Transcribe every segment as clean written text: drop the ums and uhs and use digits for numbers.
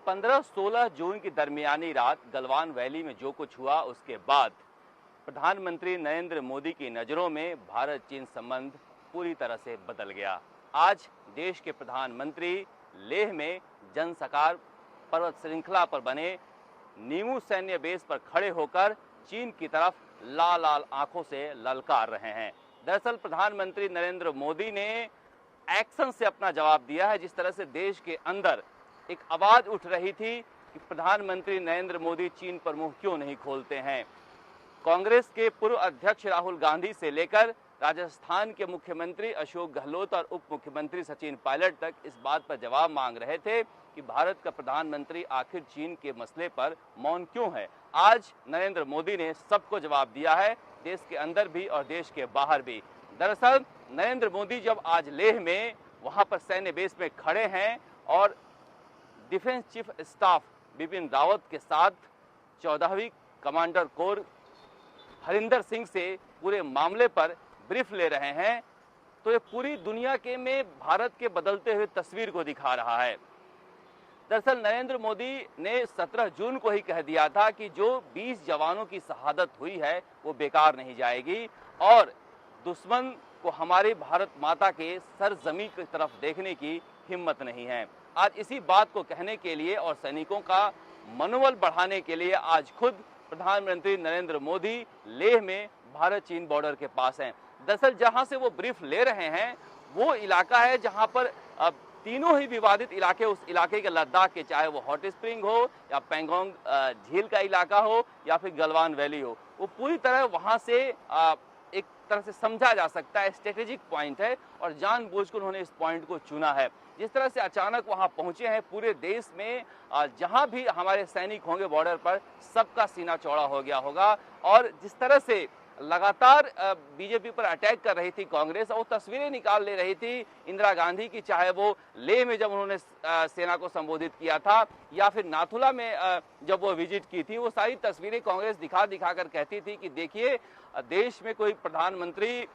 15-16 जून की दरमियानी रात गलवान वैली में जो कुछ हुआ उसके बाद प्रधानमंत्री नरेंद्र मोदी की नज़रों में भारत चीन संबंध पूरी तरह से बदल गया। आज देश के प्रधानमंत्री लेह में जनसकार पर्वत श्रृंखला पर बने नीमू सैन्य बेस पर खड़े होकर चीन की तरफ लाल लाल आंखों से ललकार रहे हैं। दरअसल प्रधानमंत्री नरेंद्र मोदी ने एक्शन से अपना जवाब दिया है। जिस तरह से देश के अंदर एक आवाज उठ रही थी कि प्रधानमंत्री नरेंद्र मोदी चीन पर मुंह क्यों नहीं खोलते हैं। कांग्रेस के पूर्व अध्यक्ष राहुल गांधी से लेकर राजस्थान के मुख्यमंत्री अशोक गहलोत और उप मुख्यमंत्री सचिन पायलट तक इस बात पर जवाब मांग रहे थे कि भारत का प्रधानमंत्री आखिर चीन के मसले पर मौन क्यों है। आज नरेंद्र मोदी ने सबको जवाब दिया है, देश के अंदर भी और देश के बाहर भी। दरअसल नरेंद्र मोदी जब आज लेह में वहां पर सैन्य बेस में खड़े हैं और defence chief staff Bipin Rawat के साथ 14वीं कमांडर कोर हरिंदर सिंह से पूरे मामले पर ब्रीफ ले रहे हैं, तो ये पूरी दुनिया के में भारत के बदलते हुए तस्वीर को दिखा रहा है। दरअसल नरेंद्र मोदी ने 17 जून को ही कह दिया था कि जो 20 जवानों की शहादत हुई है वो बेकार नहीं जाएगी और दुश्मन को हमारी भारत माता के सरजमी की तरफ देखने की हिम्मत नहीं है। आज इसी बात को कहने के लिए और सैनिकों का मनोबल बढ़ाने के लिए आज खुद प्रधानमंत्री नरेंद्र मोदी लेह में भारत चीन बॉर्डर के पास हैं। दरअसल जहां से वो ब्रीफ ले रहे हैं वो इलाका है जहां पर तीनों ही विवादित इलाके, उस इलाके के लद्दाख के, चाहे वो हॉट स्प्रिंग हो या पैंगोंग झील का इलाका हो या फिर गलवान वैली हो, वो पूरी तरह वहां से एक तरह से समझा जा सकता है स्ट्रेटेजिक पॉइंट है और जानबूझकर उन्होंने इस पॉइंट को चुना है। जिस तरह से अचानक वहां पहुंचे हैं, पूरे देश में जहां भी हमारे सैनिक होंगे बॉर्डर पर सबका सीना चौड़ा हो गया होगा। और जिस तरह से लगातार बीजेपी पर अटैक कर रही थी कांग्रेस और तस्वीरें निकाल ले रही थी इंदिरा गांधी की, चाहे वो लेह में जब उन्होंने सेना को संबोधित किया था या फिर नाथुला में जब वो विजिट की थी, वो सारी तस्वीरें कांग्रेस दिखा दिखा कर कहती थी कि देखिए देश में कोई प्रधानमंत्री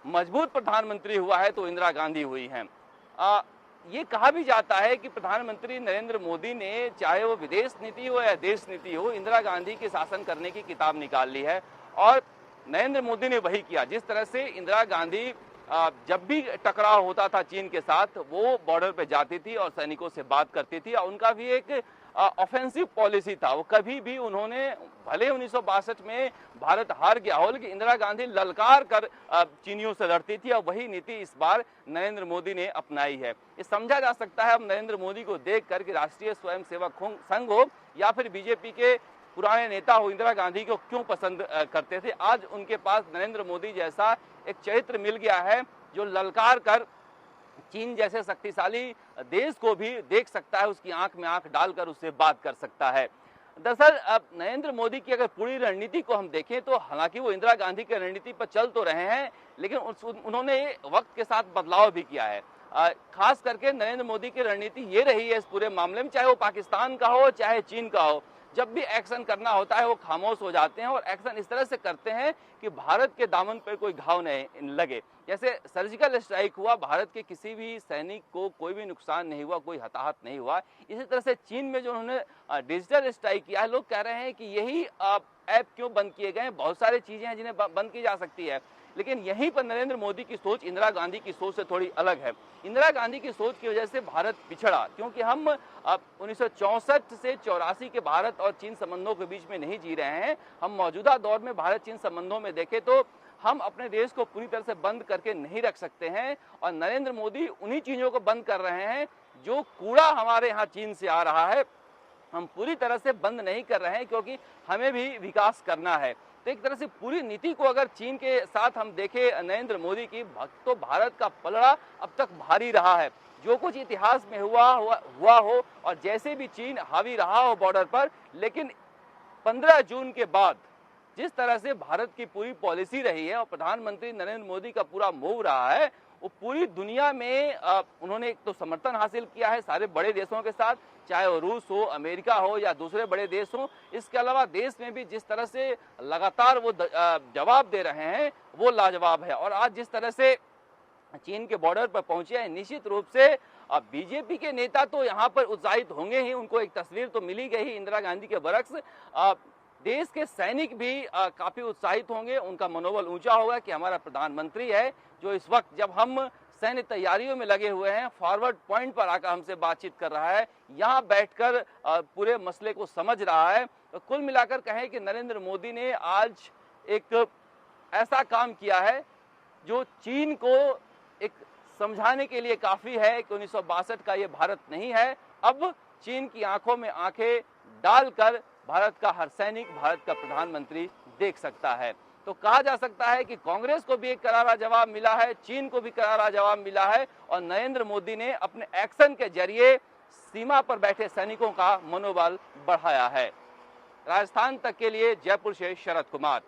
मजबूत प्रधानमंत्री हुआ है तो इंदिरा गांधी हुई हैं। ये कहा भी जाता है कि प्रधानमंत्री नरेंद्र मोदी ने, चाहे वो विदेश नीति हो या देश नीति हो, इंदिरा गांधी के शासन करने की किताब निकाल ली है और नरेंद्र मोदी ने वही किया। जिस तरह से इंदिरा गांधी जब भी टकराव होता था चीन के साथ, वो बॉर्डर पे जाती थी और सैनिकों से बात करती थी और उनका भी एक ऑफेंसिव पॉलिसी था। वो कभी भी उन्होंने, भले 1962 में भारत हार गया हो, लेकिन इंदिरा गांधी ललकार कर चीनियों से लड़ती थी और वही नीति इस बार नरेंद्र मोदी ने अपनाई है। ये समझा जा सकता है अब नरेंद्र मोदी को देख कर कि राष्ट्रीय स्वयंसेवक संघ हो या फिर बीजेपी के पुराने नेता हो, इंदिरा गांधी को क्यों पसंद करते थे। आज उनके पास नरेंद्र मोदी जैसा एक चरित्र मिल गया है जो ललकार कर चीन जैसे शक्तिशाली देश को भी देख सकता है, उसकी आंख में आंख डालकर उससे बात कर सकता है। दरअसल अब नरेंद्र मोदी की अगर पूरी रणनीति को हम देखें तो हालांकि वो इंदिरा गांधी की रणनीति पर चल तो रहे हैं, लेकिन उन्होंने वक्त के साथ बदलाव भी किया है। खास करके नरेंद्र मोदी की रणनीति ये रही है इस पूरे मामले में, चाहे वो पाकिस्तान का हो चाहे चीन का हो, जब भी एक्शन करना होता है वो खामोश हो जाते हैं और एक्शन इस तरह से करते हैं कि भारत के दामन पर कोई घाव नहीं लगे। जैसे सर्जिकल स्ट्राइक हुआ, भारत के किसी भी सैनिक को कोई भी नुकसान नहीं हुआ, कोई हताहत नहीं हुआ। इसी तरह से चीन में जो उन्होंने डिजिटल स्ट्राइक किया है, लोग कह रहे हैं कि यही ऐप क्यों बंद किए गए। बहुत सारी चीजें हैं जिन्हें बंद की जा सकती है, लेकिन यहीं पर नरेंद्र मोदी की सोच इंदिरा गांधी की सोच से थोड़ी अलग है। इंदिरा गांधी की सोच की वजह से भारत पिछड़ा, क्योंकि हम अब 1964 से 84 के भारत और चीन संबंधों के बीच में नहीं जी रहे हैं। हम मौजूदा दौर में भारत चीन संबंधों में देखें तो हम अपने देश को पूरी तरह से बंद करके नहीं रख सकते हैं और नरेंद्र मोदी उन्हीं चीजों को बंद कर रहे हैं। जो कूड़ा हमारे यहाँ चीन से आ रहा है हम पूरी तरह से बंद नहीं कर रहे हैं, क्योंकि हमें भी विकास करना है। तो एक तरह से पूरी नीति को अगर चीन के साथ हम देखें नरेंद्र मोदी की, तो भारत का पलड़ा अब तक भारी रहा है। जो कुछ इतिहास में हुआ हो और जैसे भी चीन हावी रहा हो बॉर्डर पर, लेकिन 15 जून के बाद जिस तरह से भारत की पूरी पॉलिसी रही है और प्रधानमंत्री नरेंद्र मोदी का पूरा मूव रहा है, वो पूरी दुनिया में उन्होंने एक तो समर्थन हासिल किया है सारे बड़े देशों के साथ, चाहे वो रूस हो, अमेरिका हो या दूसरे बड़े देश हो। इसके अलावा देश में भी जिस तरह से लगातार वो जवाब दे रहे हैं वो लाजवाब है। और आज जिस तरह से चीन के बॉर्डर पर पहुंचे हैं, निश्चित रूप से अब बीजेपी के नेता तो यहाँ पर उत्साहित होंगे ही, उनको एक तस्वीर तो मिली गई इंदिरा गांधी के बरक्स। देश के सैनिक भी काफी उत्साहित होंगे, उनका मनोबल ऊंचा होगा कि हमारा प्रधानमंत्री है जो इस वक्त जब हम सैन्य तैयारियों में लगे हुए हैं, फॉरवर्ड पॉइंट पर आकर हमसे बातचीत कर रहा है, यहाँ बैठकर पूरे मसले को समझ रहा है। तो कुल मिलाकर कहें कि नरेंद्र मोदी ने आज एक ऐसा काम किया है जो चीन को एक समझाने के लिए काफी है कि 1962 का ये भारत नहीं है। अब चीन की आंखों में आंखें डालकर भारत का हर सैनिक, भारत का प्रधानमंत्री देख सकता है। तो कहा जा सकता है कि कांग्रेस को भी एक करारा जवाब मिला है, चीन को भी करारा जवाब मिला है और नरेंद्र मोदी ने अपने एक्शन के जरिए सीमा पर बैठे सैनिकों का मनोबल बढ़ाया है। राजस्थान तक के लिए जयपुर से शरद कुमार।